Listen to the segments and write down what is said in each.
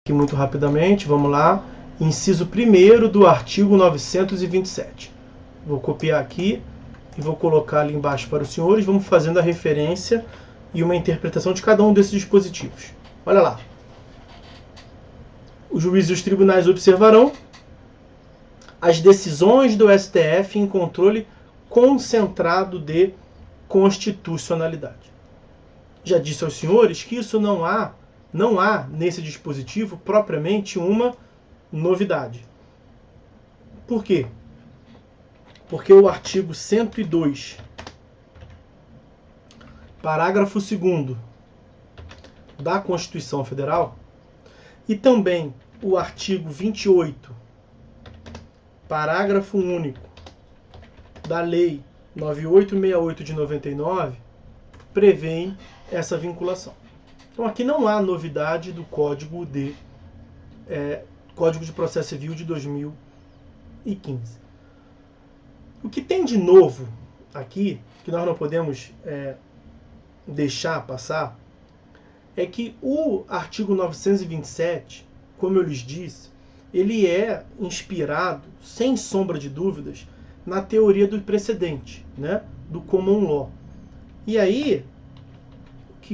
Aqui muito rapidamente, vamos lá. Inciso 1º do artigo 927. Vou copiar aqui e vou colocar ali embaixo para os senhores. Vamos fazendo a referência e uma interpretação de cada um desses dispositivos. Olha lá. Os juízes e os tribunais observarão as decisões do STF em controle concentrado de constitucionalidade. Já disse aos senhores que isso não há nesse dispositivo propriamente uma novidade. Por quê? Porque o artigo 102, parágrafo 2º da Constituição Federal e também o artigo 28, parágrafo único da Lei 9868 de 99, prevêem essa vinculação. Então aqui não há novidade do Código de Processo Civil de 2015. O que tem de novo aqui, que nós não podemos deixar passar, é que o artigo 927, como eu lhes disse, ele é inspirado, sem sombra de dúvidas, na teoria do precedente, né, do common law. E aí,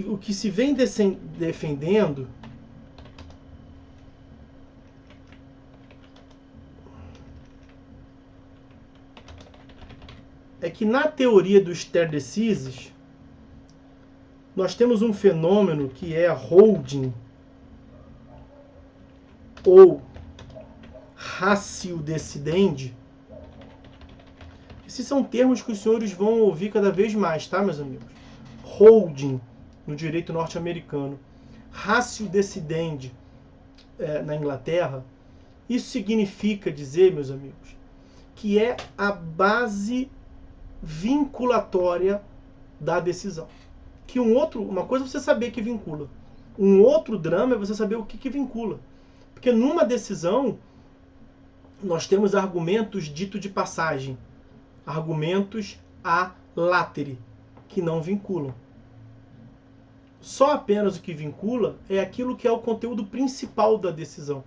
o que se vem defendendo é que na teoria do stare decisis nós temos um fenômeno que é holding ou ratio decidendi. Esses são termos que os senhores vão ouvir cada vez mais, tá, meus amigos? Holding no direito norte-americano, ratio decidendi na Inglaterra. Isso significa dizer, meus amigos, que é a base vinculatória da decisão. Que uma coisa é você saber que vincula. Um outro drama é você saber o que vincula. Porque numa decisão nós temos argumentos dito de passagem, argumentos a latere, que não vinculam. Só apenas o que vincula é aquilo que é o conteúdo principal da decisão,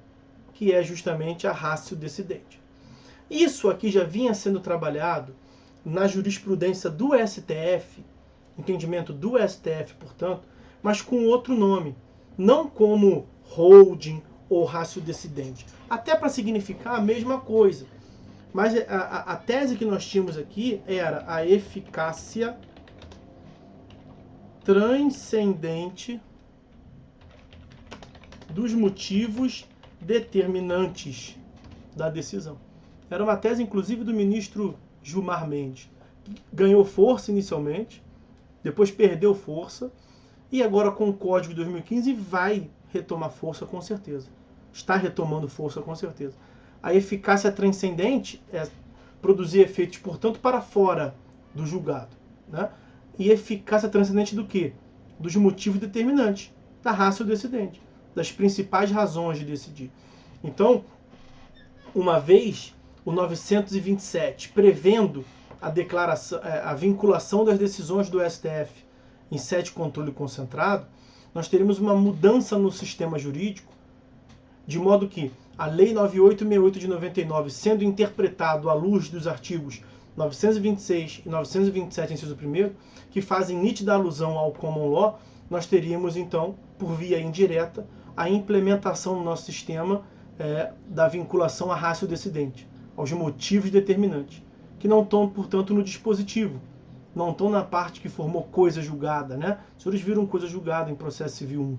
que é justamente a ratio decidendi. Isso aqui já vinha sendo trabalhado na jurisprudência do STF, entendimento do STF, portanto, mas com outro nome, não como holding ou ratio decidendi, até para significar a mesma coisa. Mas a tese que nós tínhamos aqui era a eficácia transcendente dos motivos determinantes da decisão. Era uma tese, inclusive, do ministro Gilmar Mendes. Ganhou força inicialmente, depois perdeu força, e agora com o Código de 2015 vai retomar força com certeza. Está retomando força com certeza. A eficácia transcendente é produzir efeitos, portanto, para fora do julgado, né? E eficácia transcendente do quê? Dos motivos determinantes, da ratio decidendi, das principais razões de decidir. Então, uma vez o 927 prevendo a vinculação das decisões do STF em sede de controle concentrado, nós teremos uma mudança no sistema jurídico, de modo que a Lei 9868 de 99, sendo interpretado à luz dos artigos 926 e 927, inciso 1º, que fazem nítida alusão ao common law, nós teríamos, então, por via indireta, a implementação no nosso sistema da vinculação à ratio decidendi, aos motivos determinantes, que não estão, portanto, no dispositivo, não estão na parte que formou coisa julgada, né? Os senhores viram coisa julgada em processo civil 1.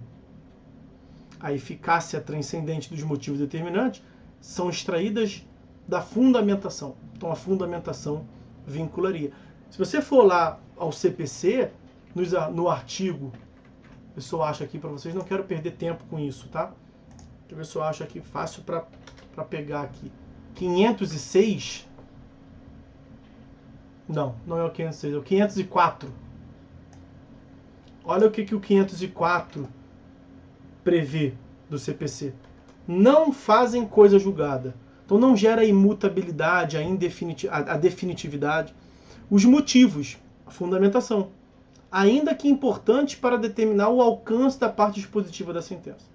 A eficácia transcendente dos motivos determinantes são extraídas da fundamentação. Então a fundamentação vincularia. Se você for lá ao CPC, no artigo, eu só acho aqui para vocês, não quero perder tempo com isso, tá? Deixa eu ver se eu acho aqui fácil para pegar aqui. 506. Não é o 506, é o 504. Olha o que o 504 prevê do CPC. Não fazem coisa julgada. Então não gera imutabilidade, a definitividade. Os motivos, a fundamentação, ainda que importantes para determinar o alcance da parte dispositiva da sentença.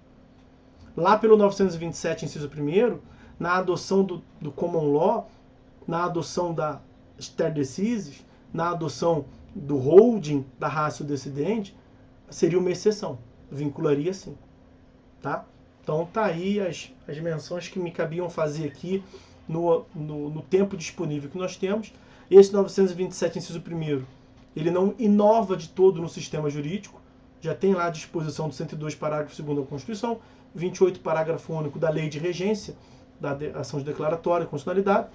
Lá pelo 927, inciso 1º, na adoção do common law, na adoção da stare decisis, na adoção do holding da ratio decidente, seria uma exceção. Vincularia sim. Tá? Então tá aí as menções que me cabiam fazer aqui no tempo disponível que nós temos. Esse 927, inciso 1º, ele não inova de todo no sistema jurídico. Já tem lá a disposição do 102, parágrafo 2º da Constituição, 28, parágrafo único da Lei de Regência, da ação de declaratória, constitucionalidade,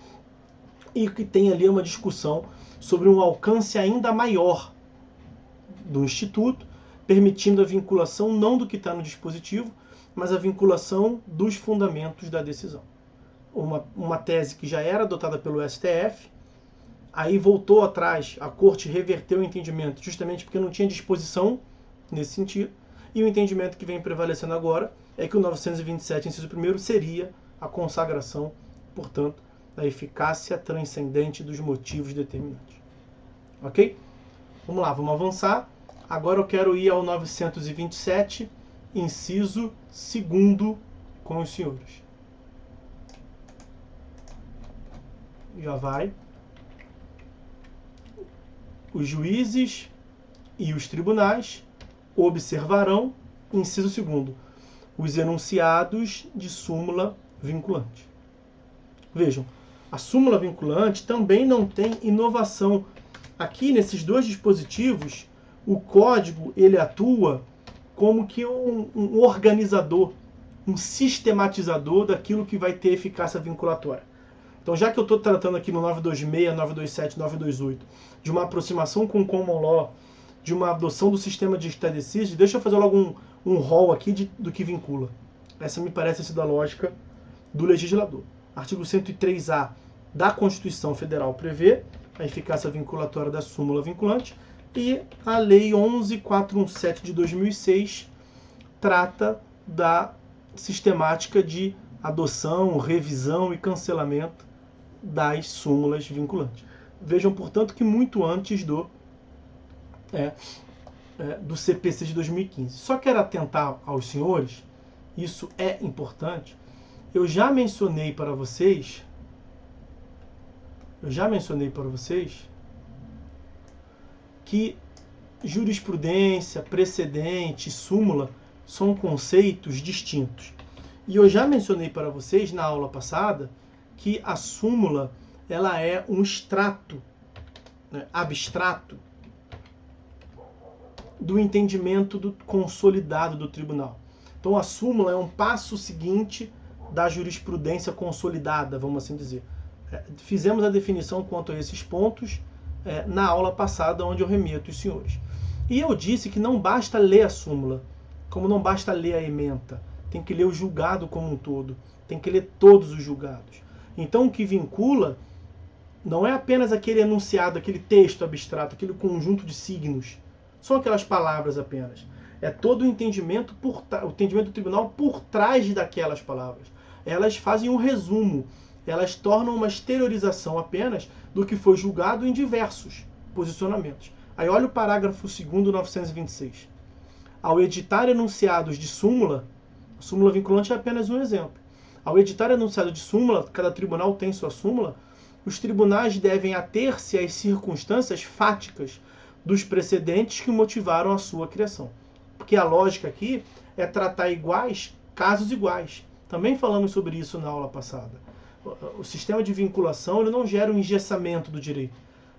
e que tem ali uma discussão sobre um alcance ainda maior do Instituto, permitindo a vinculação não do que está no dispositivo, mas a vinculação dos fundamentos da decisão. Uma tese que já era adotada pelo STF, aí voltou atrás, a Corte reverteu o entendimento, justamente porque não tinha disposição nesse sentido, e o entendimento que vem prevalecendo agora é que o 927, inciso 1º, seria a consagração, portanto, da eficácia transcendente dos motivos determinantes. Ok? Vamos lá, vamos avançar. Agora eu quero ir ao 927, inciso 2º, com os senhores. Já vai. Os juízes e os tribunais observarão, inciso 2º, os enunciados de súmula vinculante. Vejam, a súmula vinculante também não tem inovação. Aqui, nesses dois dispositivos, o código ele atua como que um organizador, um sistematizador daquilo que vai ter eficácia vinculatória. Então, já que eu estou tratando aqui no 926, 927, 928, de uma aproximação com o common law, de uma adoção do sistema de stare decisis, deixa eu fazer logo um rol aqui do que vincula. Essa me parece ser da lógica do legislador. Artigo 103A da Constituição Federal prevê a eficácia vinculatória da súmula vinculante e a Lei 11.417 de 2006 trata da sistemática de adoção, revisão e cancelamento das súmulas vinculantes. Vejam, portanto, que muito antes do CPC de 2015. Só quero atentar aos senhores, isso é importante. Eu já mencionei para vocês que jurisprudência, precedente, súmula são conceitos distintos. E eu já mencionei para vocês na aula passada que a súmula ela é um extrato, abstrato do entendimento consolidado do tribunal. Então a súmula é um passo seguinte da jurisprudência consolidada, vamos assim dizer. Fizemos a definição quanto a esses pontos na aula passada, onde eu remeto os senhores. E eu disse que não basta ler a súmula, como não basta ler a ementa. Tem que ler o julgado como um todo. Tem que ler todos os julgados. Então o que vincula não é apenas aquele enunciado, aquele texto abstrato, aquele conjunto de signos. São aquelas palavras apenas. É todo o entendimento do tribunal por trás daquelas palavras. Elas fazem um resumo. Elas tornam uma exteriorização apenas do que foi julgado em diversos posicionamentos. Aí olha o parágrafo 2º do 926. Ao editar enunciados de súmula, a súmula vinculante é apenas um exemplo. Ao editar enunciado de súmula, cada tribunal tem sua súmula, os tribunais devem ater-se às circunstâncias fáticas dos precedentes que motivaram a sua criação. Porque a lógica aqui é tratar iguais, casos iguais. Também falamos sobre isso na aula passada. O sistema de vinculação ele não gera um engessamento do direito.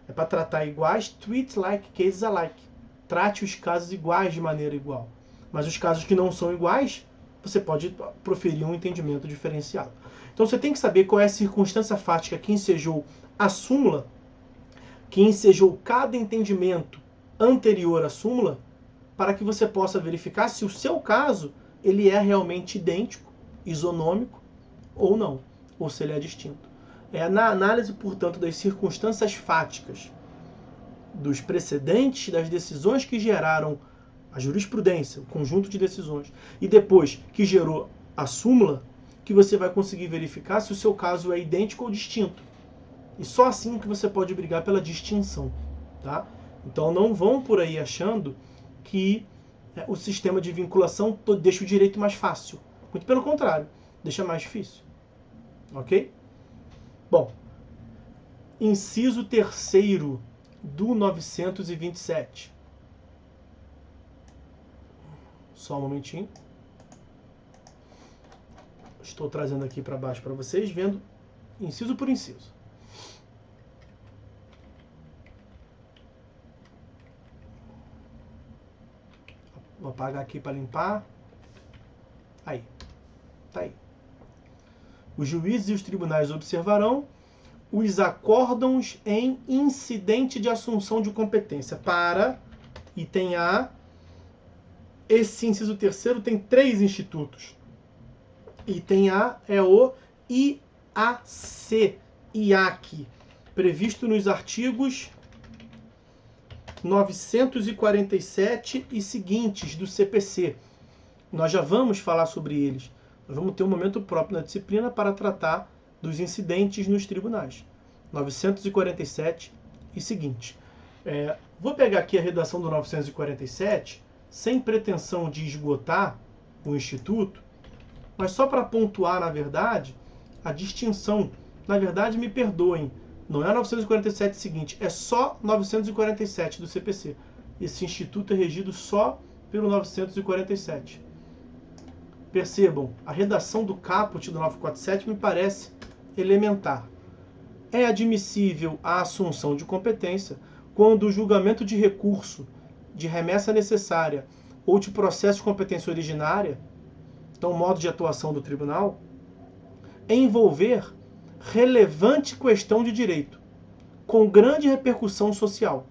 É para tratar iguais, treat like cases alike. Trate os casos iguais de maneira igual. Mas os casos que não são iguais, você pode proferir um entendimento diferenciado. Então você tem que saber qual é a circunstância fática que ensejou a súmula, que ensejou cada entendimento anterior à súmula, para que você possa verificar se o seu caso ele é realmente idêntico, isonômico ou não, ou se ele é distinto. É na análise, portanto, das circunstâncias fáticas, dos precedentes, das decisões que geraram a jurisprudência, o conjunto de decisões, e depois que gerou a súmula, que você vai conseguir verificar se o seu caso é idêntico ou distinto. E só assim que você pode brigar pela distinção. Tá? Então não vão por aí achando que o sistema de vinculação deixa o direito mais fácil. Muito pelo contrário, deixa mais difícil. Ok? Bom, inciso 3º do 927. Só um momentinho. Estou trazendo aqui para baixo para vocês, vendo inciso por inciso. Vou apagar aqui para limpar. Aí. Tá aí. Os juízes e os tribunais observarão os acórdãos em incidente de assunção de competência para item A. Esse inciso 3º tem 3 institutos. Item A é o IAC, previsto nos artigos 947 e seguintes do CPC. Nós já vamos falar sobre eles. Nós vamos ter um momento próprio na disciplina para tratar dos incidentes nos tribunais. 947 e seguinte. Vou pegar aqui a redação do 947, sem pretensão de esgotar o Instituto, mas só para pontuar, na verdade, a distinção. Na verdade, me perdoem, não é 947 seguinte, é só 947 do CPC. Esse Instituto é regido só pelo 947. Percebam, a redação do caput do 947 me parece elementar. É admissível a assunção de competência quando o julgamento de recurso, de remessa necessária ou de processo de competência originária, então modo de atuação do tribunal, envolver relevante questão de direito, com grande repercussão social,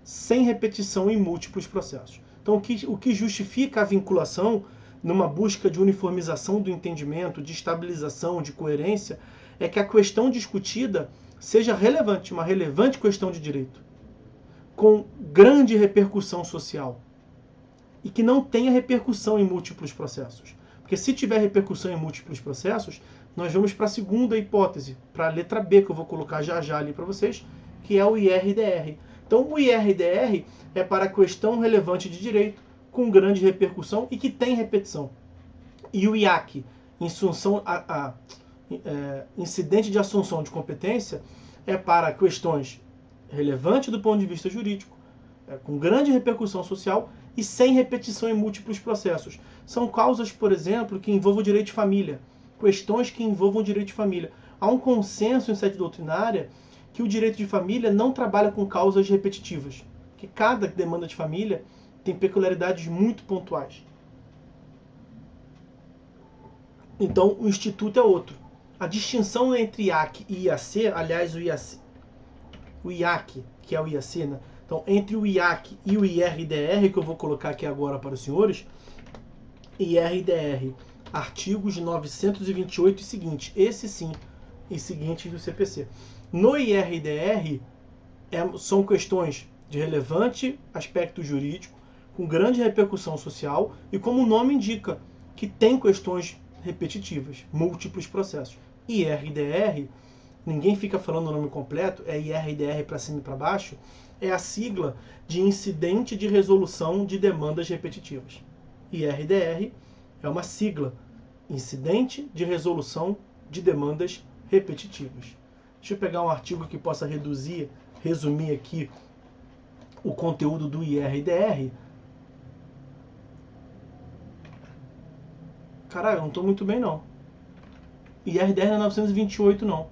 sem repetição em múltiplos processos. Então, o que justifica a vinculação numa busca de uniformização do entendimento, de estabilização, de coerência, é que a questão discutida seja relevante, uma relevante questão de direito, com grande repercussão social, e que não tenha repercussão em múltiplos processos. Porque se tiver repercussão em múltiplos processos, nós vamos para a segunda hipótese, para a letra B, que eu vou colocar já já ali para vocês, que é o IRDR. Então, o IRDR é para a questão relevante de direito, com grande repercussão e que tem repetição. E o IAC, incidente de assunção de competência, é para questões relevantes do ponto de vista jurídico, com grande repercussão social e sem repetição em múltiplos processos. São causas, por exemplo, que envolvam o direito de família, questões que envolvam o direito de família. Há um consenso em sede doutrinária que o direito de família não trabalha com causas repetitivas, que cada demanda de família tem peculiaridades muito pontuais. Então, o instituto é outro. A distinção entre IAC e IAC, aliás, o IAC, que é o IAC, né? Então, entre o IAC e o IRDR, que eu vou colocar aqui agora para os senhores, IRDR, artigos 928 e seguinte, esse sim, e seguintes do CPC. No IRDR, são questões de relevante aspecto jurídico, com grande repercussão social, e como o nome indica, que tem questões repetitivas, múltiplos processos. IRDR, ninguém fica falando o nome completo, é IRDR para cima e para baixo, é a sigla de Incidente de Resolução de Demandas Repetitivas. IRDR é uma sigla, Incidente de Resolução de Demandas Repetitivas. Deixa eu pegar um artigo que possa resumir aqui o conteúdo do IRDR. Caralho, eu não estou muito bem não. IRDR não é 928 não.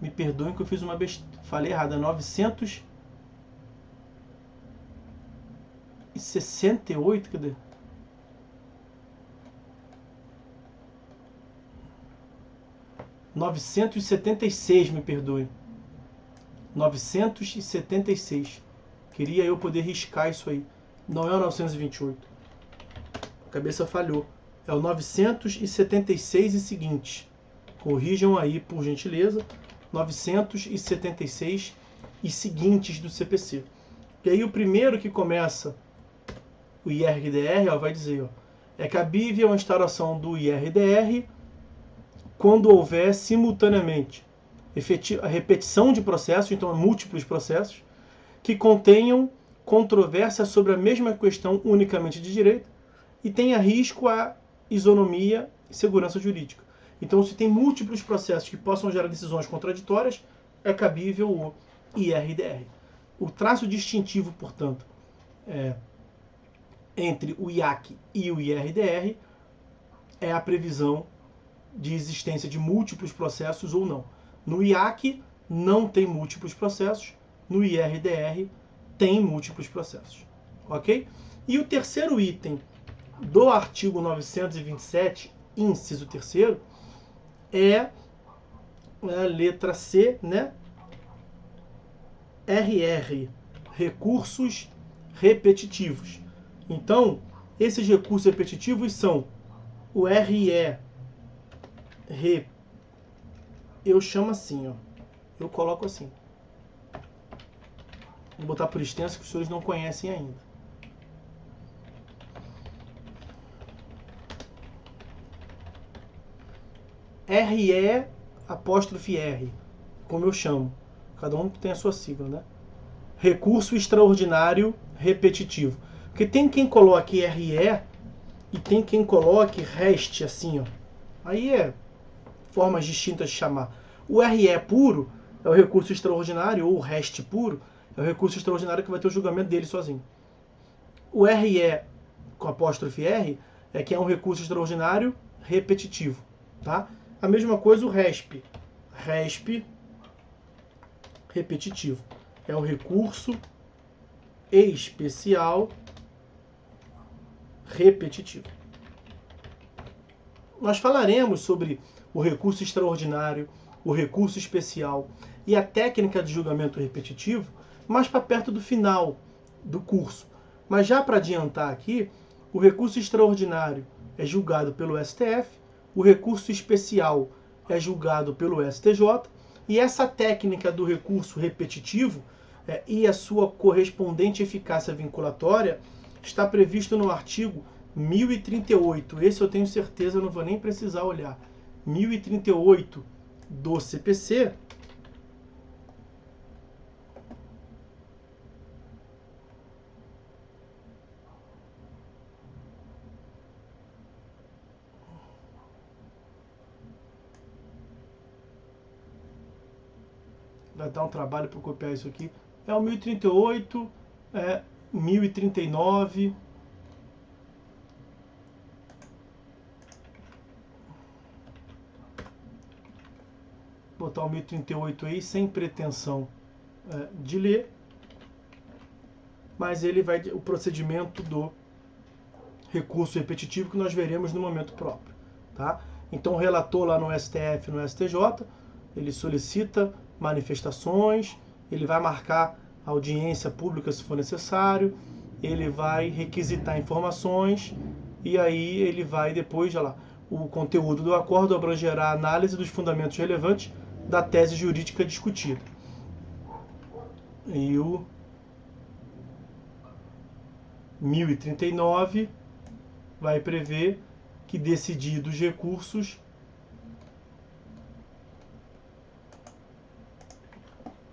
Me perdoem que eu fiz uma besteira. Falei errado, é 968, cadê? (976), me perdoe. 976. Queria eu poder riscar isso aí. Não é o 928. A cabeça falhou. É o 976 e seguinte. Corrijam aí, por gentileza. 976 e seguintes do CPC. E aí o primeiro que começa o IRDR, vai dizer, é cabível a instauração do IRDR quando houver simultaneamente a repetição de processos, então múltiplos processos, que contenham controvérsia sobre a mesma questão unicamente de direito e tenha risco à isonomia segurança jurídica. Então, se tem múltiplos processos que possam gerar decisões contraditórias, é cabível o IRDR. O traço distintivo, portanto, entre o IAC e o IRDR é a previsão de existência de múltiplos processos ou não. No IAC não tem múltiplos processos, no IRDR tem múltiplos processos. Ok? E o terceiro item do artigo 927, inciso 3º, é a letra C, né? RR, recursos repetitivos. Então, esses recursos repetitivos são o RE, eu chamo assim, ó. Eu coloco assim. Vou botar por extenso que os senhores não conhecem ainda. RE apóstrofe R, como eu chamo. Cada um tem a sua sigla, né? Recurso extraordinário repetitivo. Porque tem quem coloque RE e tem quem coloque REST, assim, ó. Aí é formas distintas de chamar. O RE puro é o recurso extraordinário, ou o REST puro é o recurso extraordinário que vai ter o julgamento dele sozinho. O RE com apóstrofe R é que é um recurso extraordinário repetitivo, tá? A mesma coisa o RESP. RESP repetitivo. É o recurso especial repetitivo. Nós falaremos sobre o recurso extraordinário, o recurso especial e a técnica de julgamento repetitivo mais para perto do final do curso. Mas já para adiantar aqui, o recurso extraordinário é julgado pelo STF, o recurso especial é julgado pelo STJ, e essa técnica do recurso repetitivo e a sua correspondente eficácia vinculatória está previsto no artigo 1038. Esse eu tenho certeza, eu não vou nem precisar olhar. 1038 do CPC. Vai dar um trabalho para copiar isso aqui. É o 1038, 1039. Vou botar o 1038 aí sem pretensão de ler. Mas ele vai o procedimento do recurso repetitivo que nós veremos no momento próprio, tá? Então o relator lá no STF, no STJ, ele solicita manifestações, ele vai marcar audiência pública se for necessário, ele vai requisitar informações e aí ele vai depois, já lá, o conteúdo do acordo abrangerá a análise dos fundamentos relevantes da tese jurídica discutida. E o 1039 vai prever que, decididos os recursos,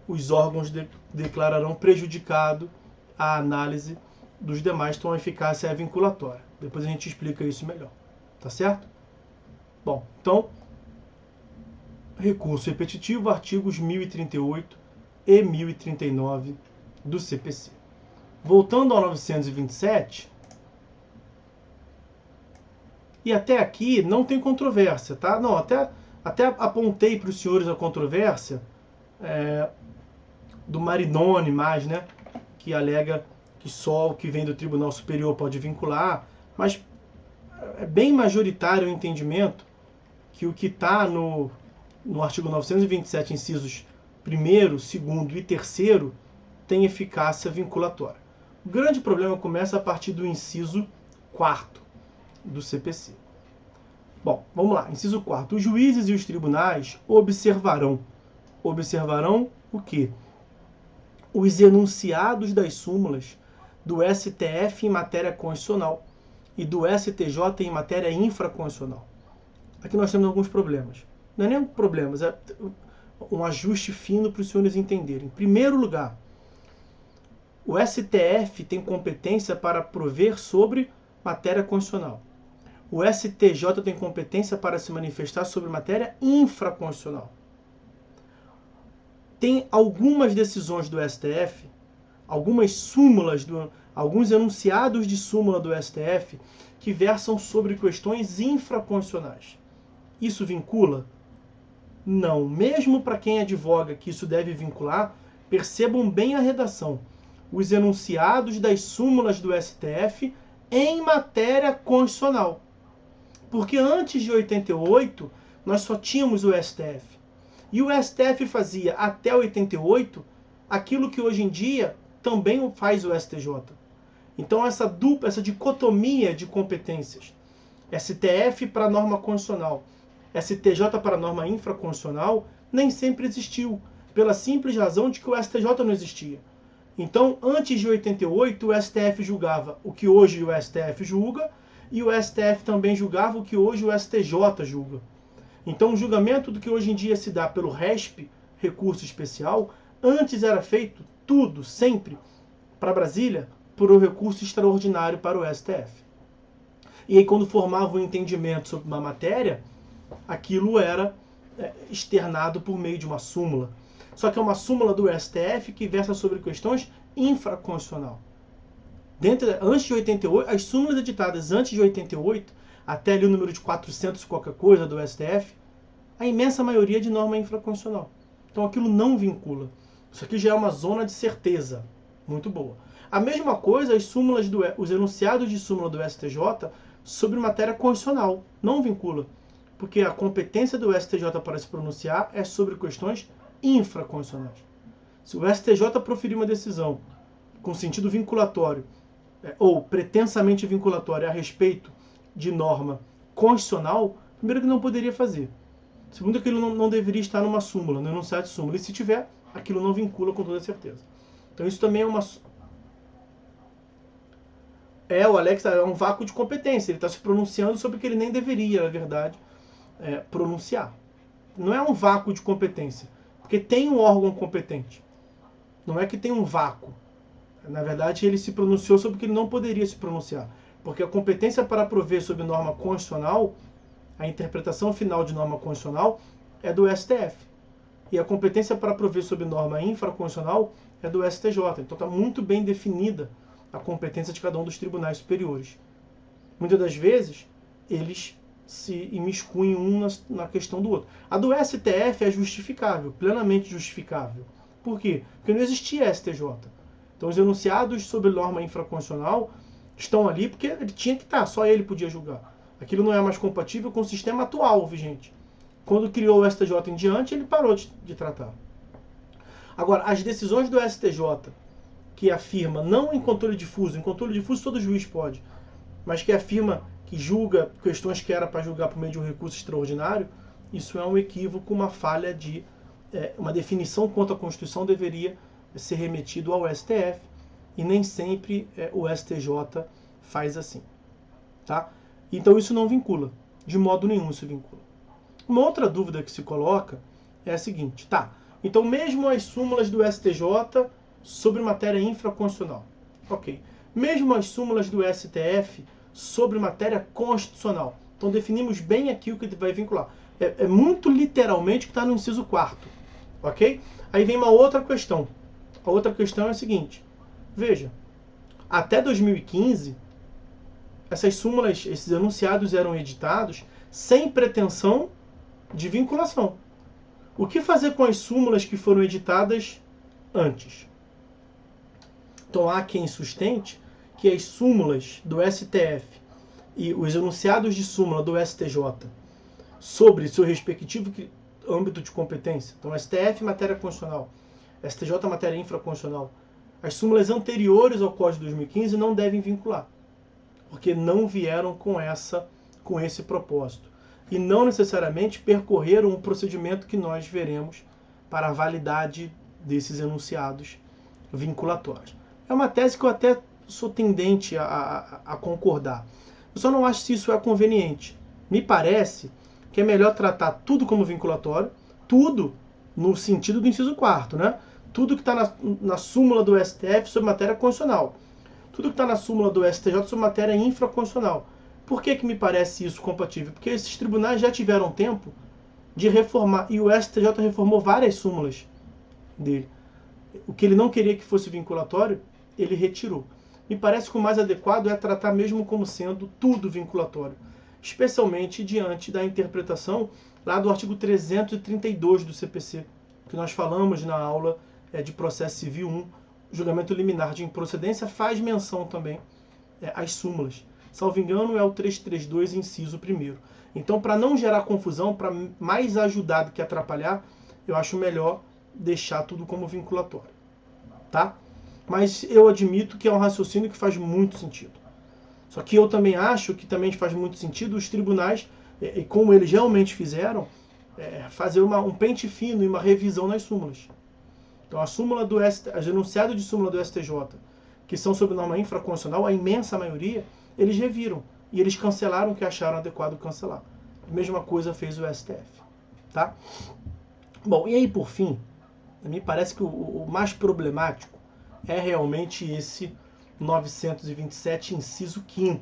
os órgãos declararão prejudicado a análise dos demais, então a eficácia é vinculatória. Depois a gente explica isso melhor, tá certo? Bom, então, recurso repetitivo, artigos 1038 e 1039 do CPC. Voltando ao 927, e até aqui não tem controvérsia, tá? Não, até apontei para os senhores a controvérsia do Marinoni, né? Que alega que só o que vem do Tribunal Superior pode vincular, mas é bem majoritário o entendimento que o que está no artigo 927, incisos 1º, 2º e 3º, tem eficácia vinculatória. O grande problema começa a partir do inciso 4º do CPC. Bom, vamos lá. Inciso 4º. Os juízes e os tribunais observarão o quê? Os enunciados das súmulas do STF em matéria constitucional e do STJ em matéria infraconstitucional. Aqui nós temos alguns problemas. Não é nem problemas, é um ajuste fino para os senhores entenderem. Em primeiro lugar, o STF tem competência para prover sobre matéria constitucional. o STJ tem competência para se manifestar sobre matéria infraconstitucional. Tem algumas decisões do STF, algumas súmulas, alguns enunciados de súmula do STF que versam sobre questões infraconstitucionais. Isso vincula? Não. Mesmo para quem advoga que isso deve vincular, percebam bem a redação. Os enunciados das súmulas do STF em matéria constitucional. Porque antes de 88, nós só tínhamos o STF. E o STF fazia até 88 aquilo que hoje em dia também faz o STJ. Então essa dicotomia de competências, STF para norma constitucional, STJ para norma infraconstitucional, nem sempre existiu, pela simples razão de que o STJ não existia. Então, antes de 88, o STF julgava o que hoje o STF julga, e o STF também julgava o que hoje o STJ julga. Então, o julgamento do que hoje em dia se dá pelo RESP, recurso especial, antes era feito tudo, sempre, para Brasília, por um recurso extraordinário para o STF. E aí, quando formava um entendimento sobre uma matéria, aquilo era externado por meio de uma súmula. Só que é uma súmula do STF que versa sobre questões infraconstitucional. Antes de 88, as súmulas editadas antes de 88, até ali o número de 400 qualquer coisa do STF, a imensa maioria de norma infraconstitucional. Então aquilo não vincula. Isso aqui já é uma zona de certeza muito boa. A mesma coisa os enunciados de súmula do STJ sobre matéria constitucional. Não vincula. Porque a competência do STJ para se pronunciar é sobre questões infraconstitucionais. Se o STJ proferir uma decisão com sentido vinculatório ou pretensamente vinculatória a respeito de norma constitucional, primeiro que não poderia fazer. Segundo, aquilo não deveria estar numa súmula, no enunciado de súmula. E se tiver, aquilo não vincula com toda certeza. Então isso também é o Alex é um vácuo de competência. Ele está se pronunciando sobre o que ele nem deveria, na verdade, pronunciar. Não é um vácuo de competência, porque tem um órgão competente. Não é que tem um vácuo. Na verdade, ele se pronunciou sobre o que ele não poderia se pronunciar. Porque a competência para prover sobre norma constitucional, a interpretação final de norma constitucional, é do STF. E a competência para prover sobre norma infraconstitucional é do STJ. Então está muito bem definida a competência de cada um dos tribunais superiores. Muitas das vezes, eles se imiscuem um na questão do outro. A do STF é justificável, plenamente justificável. Por quê? Porque não existia STJ. Então os enunciados sobre norma infraconstitucional estão ali porque ele tinha que estar, só ele podia julgar. Aquilo não é mais compatível com o sistema atual vigente. Quando criou o STJ em diante, ele parou de tratar. Agora, as decisões do STJ que afirma, não em controle difuso todo juiz pode, mas que afirma que julga questões que era para julgar por meio de um recurso extraordinário, isso é um equívoco, uma falha de uma definição contra a Constituição deveria ser remetido ao STF, e nem sempre o STJ faz assim. Tá? Então isso não vincula, de modo nenhum isso vincula. Uma outra dúvida que se coloca é a seguinte, tá, então mesmo as súmulas do STJ sobre matéria infraconstitucional, ok, mesmo as súmulas do STF sobre matéria constitucional, então definimos bem aqui o que vai vincular, é muito literalmente o que está no inciso 4º, ok? Aí vem uma outra questão, a outra questão é a seguinte, veja, até 2015, essas súmulas, esses enunciados eram editados sem pretensão de vinculação. O que fazer com as súmulas que foram editadas antes? Então há quem sustente que as súmulas do STF e os enunciados de súmula do STJ sobre seu respectivo âmbito de competência, então STF matéria constitucional, STJ matéria infraconstitucional, as súmulas anteriores ao Código de 2015 não devem vincular, porque não vieram com esse propósito. E não necessariamente percorreram o procedimento que nós veremos para a validade desses enunciados vinculatórios. É uma tese que eu até sou tendente a concordar. Eu só não acho se isso é conveniente. Me parece que é melhor tratar tudo como vinculatório, tudo no sentido do inciso 4º, né? Tudo que está na súmula do STF sobre matéria constitucional. Tudo que está na súmula do STJ sobre matéria infraconstitucional. Por que me parece isso compatível? Porque esses tribunais já tiveram tempo de reformar, e o STJ reformou várias súmulas dele. O que ele não queria que fosse vinculatório, ele retirou. Me parece que o mais adequado é tratar mesmo como sendo tudo vinculatório, especialmente diante da interpretação lá do artigo 332 do CPC, que nós falamos na aula de processo civil 1, julgamento liminar de improcedência, faz menção também às súmulas. Salvo engano, é o 332, inciso 1º. Então, para não gerar confusão, para mais ajudar do que atrapalhar, eu acho melhor deixar tudo como vinculatório, tá? Mas eu admito que é um raciocínio que faz muito sentido. Só que eu também acho que também faz muito sentido os tribunais, e como eles realmente fizeram, fazer um pente fino e uma revisão nas súmulas. Então a súmula do as enunciados de súmula do STJ, que são sob norma infraconstitucional, a imensa maioria, eles reviram. E eles cancelaram o que acharam adequado cancelar. A mesma coisa fez o STF. Tá? Bom, e aí por fim, me parece que o mais problemático é realmente esse 927, inciso 5º,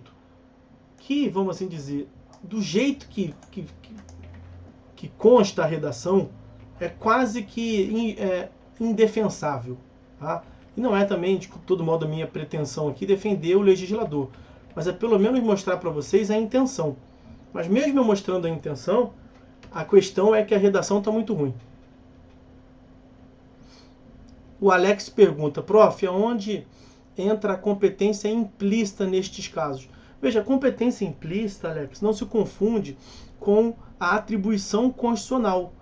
que, vamos assim dizer, do jeito que consta a redação, é quase que indefensável. Tá? E não é também, de todo modo, a minha pretensão aqui defender o legislador, mas é pelo menos mostrar para vocês a intenção. Mas mesmo eu mostrando a intenção, a questão é que a redação está muito ruim. O Alex pergunta, prof, aonde entra a competência implícita nestes casos? Veja, a competência implícita, Alex, não se confunde com a atribuição constitucional,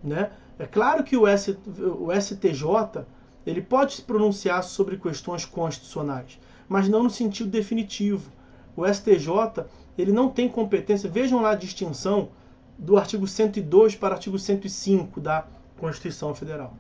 né? É claro que o STJ ele pode se pronunciar sobre questões constitucionais, mas não no sentido definitivo. O STJ ele não tem competência. Vejam lá a distinção do artigo 102 para o artigo 105 da Constituição Federal.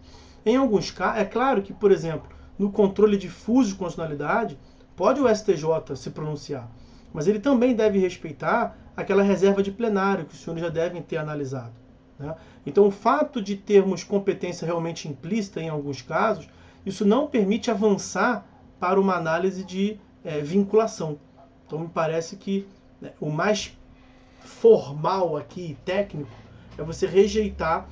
Em alguns casos, é claro que, por exemplo, no controle difuso de constitucionalidade, pode o STJ se pronunciar, mas ele também deve respeitar aquela reserva de plenário que os senhores já devem ter analisado, né? Então, o fato de termos competência realmente implícita em alguns casos, isso não permite avançar para uma análise de vinculação. Então, me parece que o mais formal aqui, técnico, é você rejeitar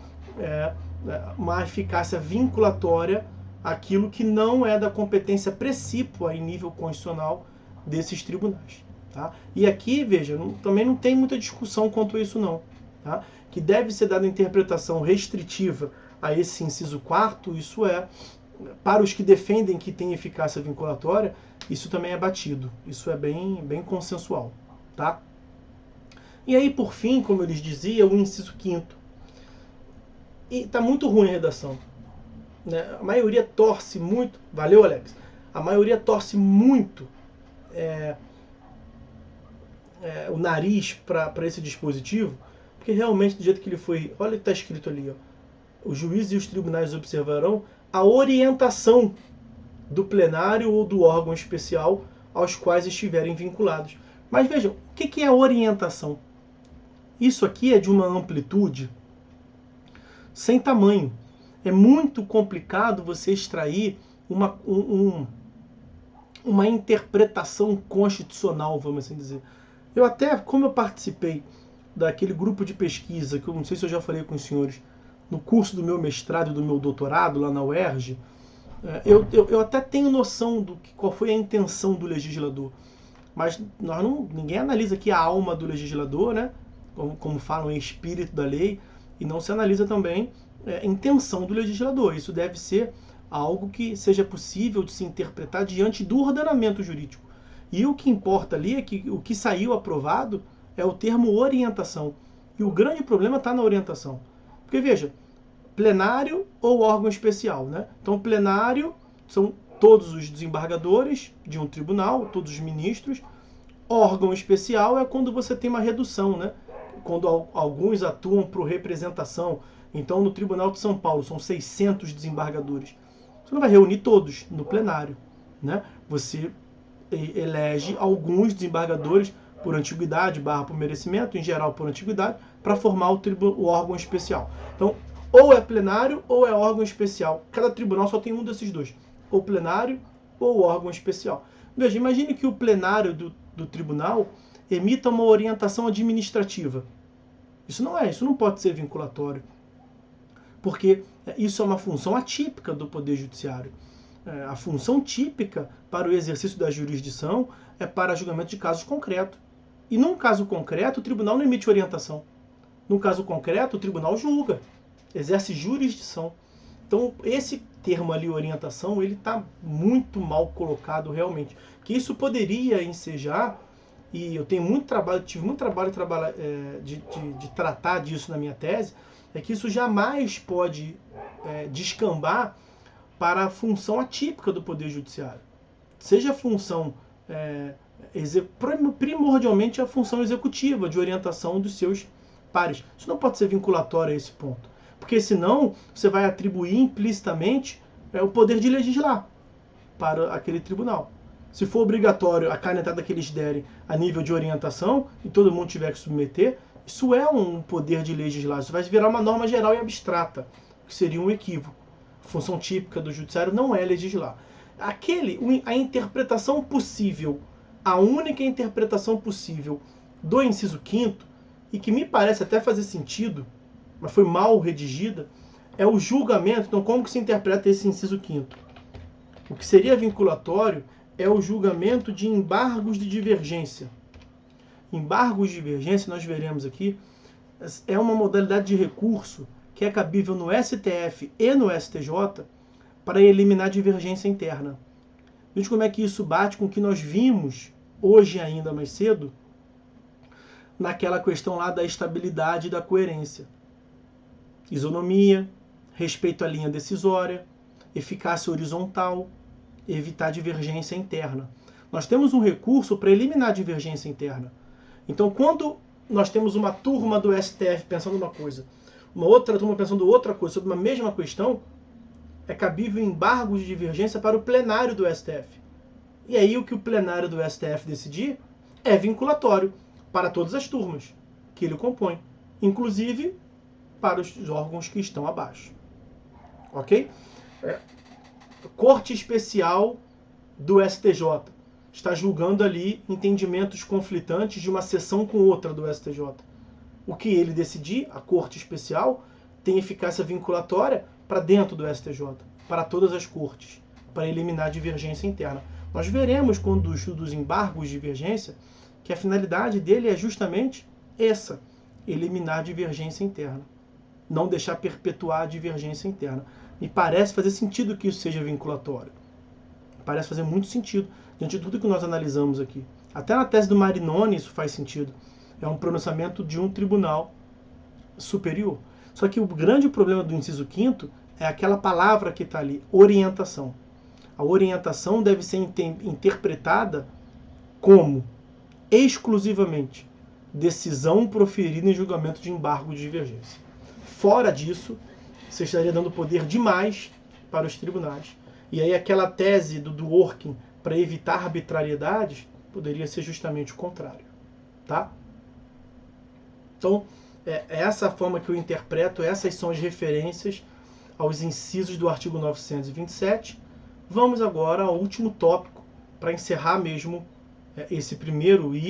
uma eficácia vinculatória aquilo que não é da competência precípua em nível constitucional desses tribunais. Tá? E aqui, veja, também não tem muita discussão quanto a isso não. Tá? Que deve ser dada interpretação restritiva a esse inciso 4º, isso para os que defendem que tem eficácia vinculatória, isso também é batido. Isso é bem consensual. Tá? E aí, por fim, como eu lhes dizia, o inciso 5º. E está muito ruim a redação. Né? A maioria torce muito... Valeu, Alex? A maioria torce muito o nariz para esse dispositivo, porque realmente, do jeito que ele foi... Olha o que está escrito ali. Ó, os juízes e os tribunais observarão a orientação do plenário ou do órgão especial aos quais estiverem vinculados. Mas vejam, o que é a orientação? Isso aqui é de uma amplitude sem tamanho. É muito complicado você extrair uma interpretação constitucional, vamos assim dizer. Eu até, como eu participei daquele grupo de pesquisa, que eu não sei se eu já falei com os senhores, no curso do meu mestrado e do meu doutorado lá na UERJ, eu até tenho noção do qual foi a intenção do legislador. Mas ninguém analisa aqui a alma do legislador, né? Como falam em espírito da lei, e não se analisa também a intenção do legislador. Isso deve ser algo que seja possível de se interpretar diante do ordenamento jurídico. E o que importa ali é que o que saiu aprovado é o termo orientação. E o grande problema está na orientação. Porque, veja, plenário ou órgão especial, né? Então, plenário são todos os desembargadores de um tribunal, todos os ministros. Órgão especial é quando você tem uma redução, né? Quando alguns atuam por representação. Então, no Tribunal de São Paulo, são 600 desembargadores. Você não vai reunir todos no plenário, né? Você elege alguns desembargadores por antiguidade, / por merecimento, em geral por antiguidade, para formar o órgão especial. Então, ou é plenário ou é órgão especial. Cada tribunal só tem um desses dois. Ou plenário ou órgão especial. Veja, imagine que o plenário do tribunal emita uma orientação administrativa. Isso não pode ser vinculatório, porque isso é uma função atípica do Poder Judiciário. A função típica para o exercício da jurisdição é para julgamento de casos concretos. E num caso concreto, o tribunal não emite orientação. Num caso concreto, o tribunal julga, exerce jurisdição. Então, esse termo ali, orientação, ele está muito mal colocado realmente. Que isso poderia ensejar, e eu tenho muito trabalho, tive muito trabalho de tratar disso na minha tese, é que isso jamais pode descambar para a função atípica do Poder Judiciário. Seja a função, primordialmente a função executiva, de orientação dos seus pares. Isso não pode ser vinculatório a esse ponto. Porque senão você vai atribuir implicitamente o poder de legislar para aquele tribunal. Se for obrigatório a canetada que eles derem a nível de orientação e todo mundo tiver que submeter, isso é um poder de legislar. Isso vai virar uma norma geral e abstrata, que seria um equívoco. A função típica do judiciário não é legislar. A interpretação possível, a única interpretação possível do inciso 5º, e que me parece até fazer sentido, mas foi mal redigida, é o julgamento. Então, como que se interpreta esse inciso 5º? O que seria vinculatório é o julgamento de embargos de divergência. Embargos de divergência, nós veremos aqui, é uma modalidade de recurso que é cabível no STF e no STJ para eliminar divergência interna. Veja como é que isso bate com o que nós vimos hoje ainda mais cedo, naquela questão lá da estabilidade e da coerência. Isonomia, respeito à linha decisória, eficácia horizontal, evitar divergência interna. Nós temos um recurso para eliminar a divergência interna. Então, quando nós temos uma turma do STF pensando uma coisa, uma outra turma pensando outra coisa sobre uma mesma questão, é cabível embargo de divergência para o plenário do STF. E aí o que o plenário do STF decidir é vinculatório para todas as turmas que ele compõe, inclusive para os órgãos que estão abaixo. Ok? Corte Especial do STJ está julgando ali entendimentos conflitantes de uma sessão com outra do STJ. O que ele decidir, a Corte Especial, tem eficácia vinculatória para dentro do STJ, para todas as cortes, para eliminar a divergência interna. Nós veremos, quando estudo os embargos de divergência, que a finalidade dele é justamente essa, eliminar a divergência interna. Não deixar perpetuar a divergência interna. Me parece fazer sentido que isso seja vinculatório. Parece fazer muito sentido diante de tudo que nós analisamos aqui. Até na tese do Marinoni isso faz sentido. É um pronunciamento de um tribunal superior. Só que o grande problema do inciso 5º é aquela palavra que está ali, orientação. A orientação deve ser interpretada como exclusivamente decisão proferida em julgamento de embargo de divergência. Fora disso, você estaria dando poder demais para os tribunais. E aí aquela tese do Dworkin para evitar arbitrariedades poderia ser justamente o contrário. Tá? Então, é essa a forma que eu interpreto, essas são as referências aos incisos do artigo 927. Vamos agora ao último tópico, para encerrar mesmo esse primeiro item.